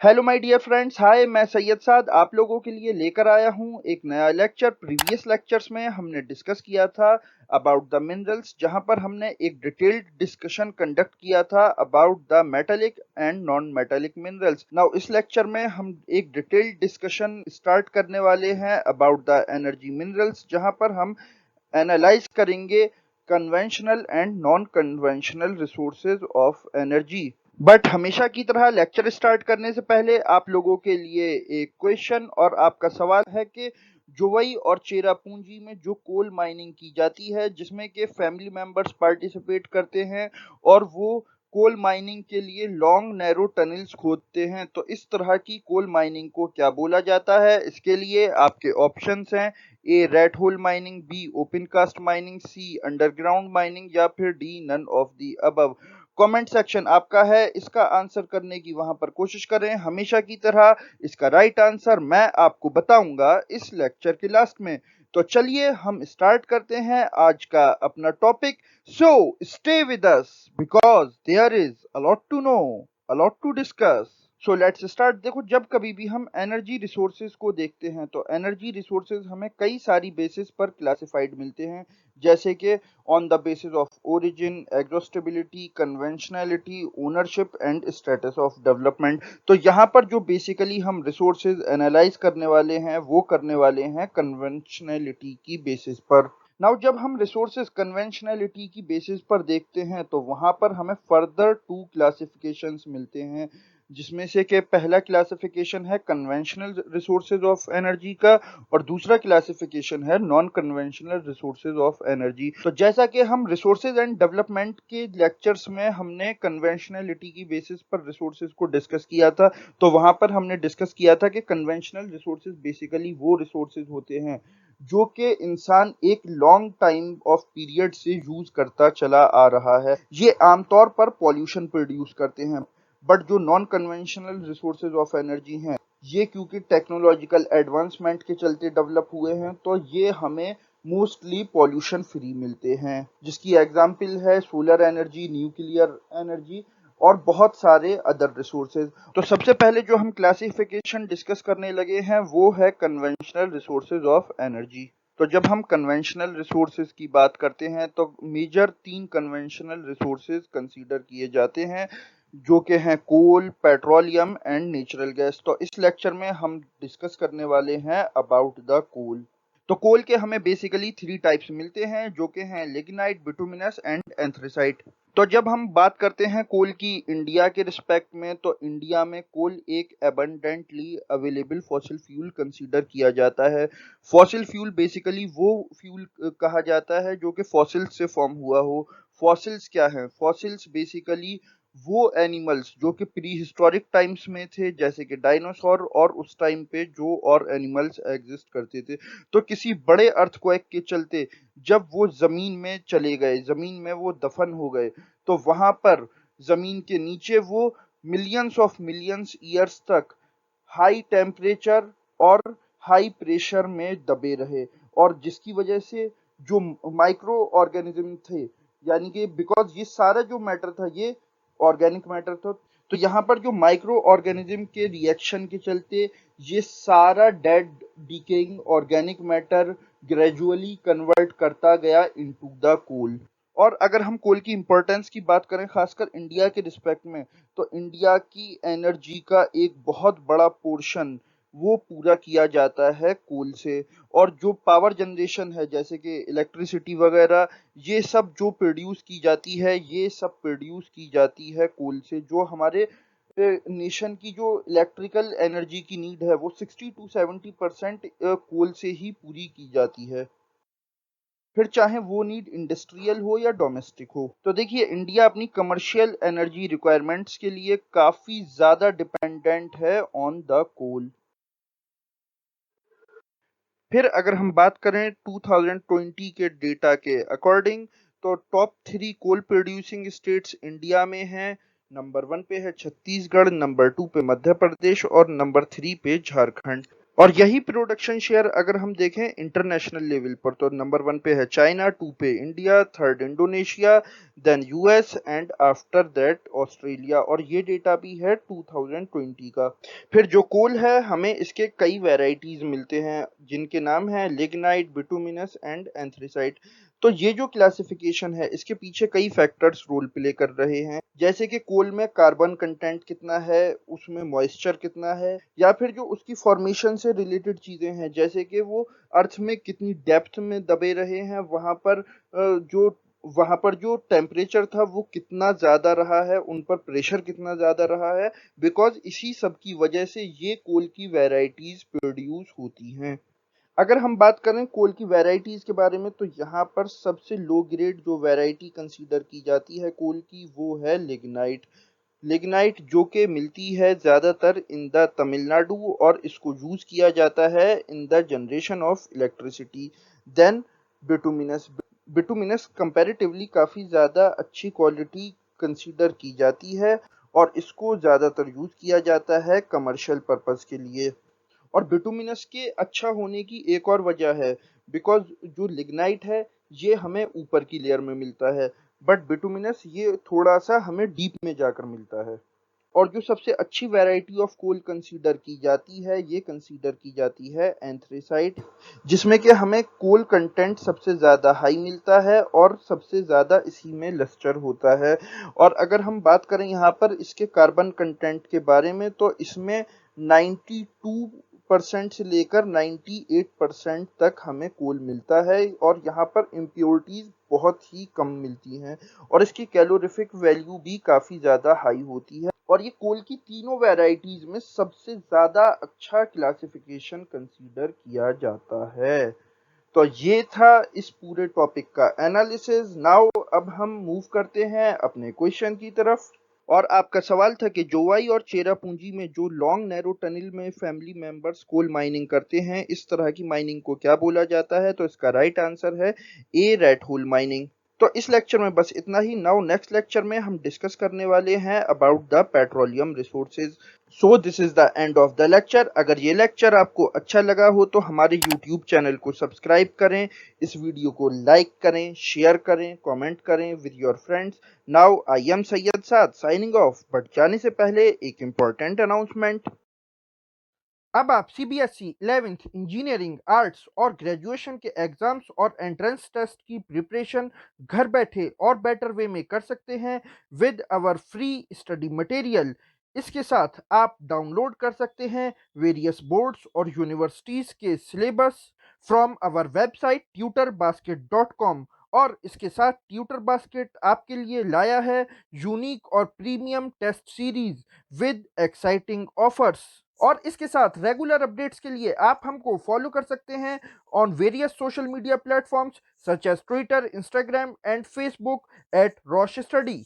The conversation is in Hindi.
हेलो माय डियर फ्रेंड्स, हाय, मैं सैयद साद आप लोगों के लिए लेकर आया हूँ एक नया लेक्चर। प्रीवियस लेक्चर्स में हमने डिस्कस किया था अबाउट द मिनरल्स, जहाँ पर हमने एक डिटेल्ड डिस्कशन कंडक्ट किया था about the metallic and non metallic minerals. Now इस लेक्चर में हम एक डिटेल्ड डिस्कशन स्टार्ट करने वाले हैं अबाउट द एनर्जी मिनरल्स, जहाँ पर हम एनालाइज करेंगे conventional and non conventional resources of energy. But हमेशा की तरह लेक्चर स्टार्ट करने से पहले आप लोगों के लिए एक क्वेश्चन और आपका सवाल है कि जोवई और चेरापूंजी में जो कोल माइनिंग की जाती है, जिसमें के फैमिली मेंबर्स पार्टिसिपेट करते हैं और वो कोल माइनिंग के लिए लॉन्ग नैरो टनल्स खोदते हैं, तो इस तरह की कोल माइनिंग को क्या बोला जाता है? इसके लिए आपके ऑप्शंस हैं: A red hole mining, B open cast mining, C underground mining या फिर D none of the above. Comment section आपका है, इसका आंसर करने की वहां पर कोशिश करें। हमेशा की तरह इसका राइट आंसर मैं आपको बताऊंगा इस लेक्चर के लास्ट में। तो चलिए हम स्टार्ट करते हैं आज का अपना topic. So stay with us because there is a lot to know, a lot to discuss. So let's start. देखो, जब कभी भी हम एनर्जी रिसोर्सेज को देखते हैं तो एनर्जी रिसोर्सेज हमें कई सारी बेसिस पर क्लासिफाइड मिलते हैं, जैसे कि on the basis of origin, exhaustibility, conventionality, ownership and status of development. तो यहाँ पर जो बेसिकली हम रिसोर्सेज एनालाइज करने वाले हैं वो करने वाले हैं कन्वेंशनैलिटी की बेसिस पर। नाउ जब हम रिसोर्सेज कन्वेंशनैलिटी की बेसिस पर देखते हैं तो वहाँ पर हमें फर्दर टू क्लासिफिकेशंस मिलते हैं, जिसमें से कि पहला क्लासिफिकेशन है कन्वेंशनल रिसोर्सेज ऑफ एनर्जी का और दूसरा क्लासिफिकेशन है non conventional resources of energy. तो जैसा कि हम रिसोर्सेज एंड डेवलपमेंट के लेक्चर्स में हमने कन्वेंशनलिटी की बेसिस पर रिसोर्सेज को डिस्कस किया था, तो वहां पर हमने डिस्कस किया था कि कन्वेंशनल रिसोर्सेज बेसिकली वो रिसोर्सेज होते हैं जो कि इंसान एक लॉन्ग टाइम ऑफ पीरियड से यूज करता चला आ रहा है। ये आमतौर पर पॉल्यूशन प्रोड्यूस करते हैं। बट जो non conventional resources of energy हैं, ये क्योंकि टेक्नोलॉजिकल एडवांसमेंट के चलते डेवलप हुए हैं, तो ये हमें मोस्टली पॉल्यूशन फ्री मिलते हैं, जिसकी एग्जांपल है सोलर एनर्जी, न्यूक्लियर एनर्जी और बहुत सारे अदर रिसोर्सेज। तो सबसे पहले जो हम क्लासिफिकेशन डिस्कस करने लगे हैं वो है कन्वेंशनल रिसोर्सेज ऑफ एनर्जी। तो जब हम कन्वेंशनल रिसोर्सेज की बात करते हैं तो मेजर 3 कन्वेंशनल रिसोर्सेज कंसीडर किए जाते हैं, जो कि हैं कोल, पेट्रोलियम एंड नेचुरल गैस। तो इस लेक्चर में हम डिस्कस करने वाले हैं अबाउट द कोल। तो कोल के हमें बेसिकली 3 टाइप्स मिलते हैं, जो कि हैं लिग्नाइट, बिटुमिनस एंड एंथ्रेसाइट। तो जब हम बात करते हैं कोल की इंडिया के रिस्पेक्ट में, तो इंडिया में कोल एक abundantly available fossil fuel consider किया जाता है। फॉसिल फ्यूल बेसिकली वो फ्यूल कहा जाता है जो कि फॉसिल्स से फॉर्म हुआ हो। फॉसिल्स क्या है? फॉसिल्स बेसिकली वो एनिमल्स जो कि प्री हिस्टोरिक टाइम्स में थे, जैसे कि डायनासोर, और उस टाइम पे जो और एनिमल्स एग्जिस्ट करते थे, तो किसी बड़े अर्थक्वेक के चलते जब वो जमीन में चले गए, जमीन में वो दफन हो गए, तो वहां पर जमीन के नीचे वो मिलियंस ईयर्स तक हाई टेम्परेचर और हाई प्रेशर में दबे रहे, और जिसकी वजह से जो माइक्रो ऑर्गेनिज्म थे, यानी कि बिकॉज ये सारा जो मैटर था ये ऑर्गेनिक मैटर था, तो यहाँ पर जो माइक्रो ऑर्गेनिज्म के रिएक्शन के चलते ये सारा dead decaying organic matter gradually convert करता गया इनटू द कोल। और अगर हम कोल की इंपॉर्टेंस की बात करें खासकर इंडिया के रिस्पेक्ट में, तो इंडिया की एनर्जी का एक बहुत बड़ा पोर्शन वो पूरा किया जाता है कोल से। और जो पावर जनरेशन है, जैसे कि इलेक्ट्रिसिटी वगैरह, ये सब जो प्रोड्यूस की जाती है, ये सब प्रोड्यूस की जाती है कोल से। जो हमारे नेशन की जो इलेक्ट्रिकल एनर्जी की नीड है वो 60 to 70% कोल से ही पूरी की जाती है, फिर चाहे वो नीड इंडस्ट्रियल हो या डोमेस्टिक हो। तो देखिए, इंडिया अपनी कमर्शियल एनर्जी रिक्वायरमेंट्स के लिए काफी ज्यादा डिपेंडेंट है ऑन द कोल। फिर अगर हम बात करें 2020 के डेटा के अकॉर्डिंग, तो top 3 coal producing states India में हैं। नंबर 1 पे है छत्तीसगढ़, नंबर 2 पे मध्य प्रदेश और नंबर 3 पे झारखंड। और यही प्रोडक्शन शेयर अगर हम देखें इंटरनेशनल लेवल पर तो नंबर 1 पे है चाइना, 2 पे India, third Indonesia, then US and after that Australia. और ये डेटा भी है 2020 का। फिर जो कोल है हमें इसके कई वैरायटीज मिलते हैं जिनके नाम हैं लिग्नाइट, बिटुमिनस एंड एंथ्रेसाइट। तो ये जो क्लासिफिकेशन है इसके पीछे कई फैक्टर्स रोल प्ले कर रहे हैं, जैसे कि कोल में कार्बन कंटेंट कितना है, उसमें मॉइस्चर कितना है, या फिर जो उसकी फॉर्मेशन से रिलेटेड चीजें हैं जैसे कि वो अर्थ में कितनी डेप्थ में दबे रहे हैं, वहां पर जो टेम्परेचर था वो कितना ज्यादा रहा है, उन पर प्रेशर कितना ज्यादा रहा है। बिकॉज इसी सब की वजह से ये कोल की वैरायटीज प्रोड्यूस होती हैं। अगर हम बात करें कोल की वैरायटीज के बारे में तो यहाँ पर सबसे लो ग्रेड जो वैरायटी कंसीडर की जाती है कोल की वो है लिग्नाइट। लिग्नाइट जो कि मिलती है ज़्यादातर इन द तमिलनाडु और इसको यूज़ किया जाता है in the generation of electricity. Then bituminous. Bituminous comparatively काफ़ी ज़्यादा अच्छी क्वालिटी कंसीडर की जाती है और इसको ज़्यादातर यूज़ किया जाता है कमर्शियल पर्पस के लिए। और बिटुमिनस के अच्छा होने की एक और वजह है, बिकॉज जो लिग्नाइट है ये हमें ऊपर की लेयर में मिलता है, बट बिटुमिनस ये थोड़ा सा हमें डीप में जाकर मिलता है। और जो सबसे अच्छी वैरायटी ऑफ कोल कंसीडर की जाती है ये कंसीडर की जाती है एंथ्रेसाइट, जिसमें कि हमें कोल कंटेंट सबसे ज़्यादा हाई मिलता है और सबसे ज़्यादा इसी में लस्टर होता है। और अगर हम बात करें यहाँ पर इसके कार्बन कंटेंट के बारे में तो इसमें 92% से लेकर 98% तक हमें कोल मिलता है और यहाँ पर इम्प्योरिटीज बहुत ही कम मिलती हैं और इसकी कैलोरीफिक वैल्यू भी काफ़ी ज़्यादा हाई होती है। और ये कोल की तीनों वैरायटीज में सबसे ज़्यादा अच्छा क्लासिफिकेशन कंसीडर किया जाता है। तो ये था इस पूरे टॉपिक का एनालिसिस। नाउ अब हम मूव करते हैं अपने क्वेश्चन की तरफ। और आपका सवाल था कि जोवाई और चेरापूंजी में जो लॉन्ग नैरो टनल में फैमिली मेंबर्स कोल माइनिंग करते हैं इस तरह की माइनिंग को क्या बोला जाता है, तो इसका राइट आंसर है ए, रेड होल माइनिंग। तो इस लेक्चर में बस इतना ही। नाउ नेक्स्ट लेक्चर में हम डिस्कस करने वाले हैं about the petroleum resources. So this is the end of the lecture. अगर ये लेक्चर आपको अच्छा लगा हो तो हमारे यूट्यूब चैनल को सब्सक्राइब करें, इस वीडियो को लाइक करें, शेयर करें, कमेंट करें with your friends. Now I am Syed Saad signing off, but जाने से पहले एक इम्पॉर्टेंट अनाउंसमेंट। अब आप सीबीएसई 11th इंजीनियरिंग, आर्ट्स और ग्रेजुएशन के एग्जाम्स और एंट्रेंस टेस्ट की प्रिपरेशन घर बैठे और बेटर वे में कर सकते हैं with our free study material. इसके साथ आप डाउनलोड कर सकते हैं वेरियस बोर्ड्स और यूनिवर्सिटीज़ के syllabus from our website tutorbasket.com। और इसके साथ ट्यूटर बास्केट आपके लिए लाया है यूनिक और premium test series with exciting offers. और इसके साथ रेगुलर अपडेट्स के लिए आप हमको फॉलो कर सकते हैं on various social media platforms such as Twitter, Instagram and Facebook at Rosh study.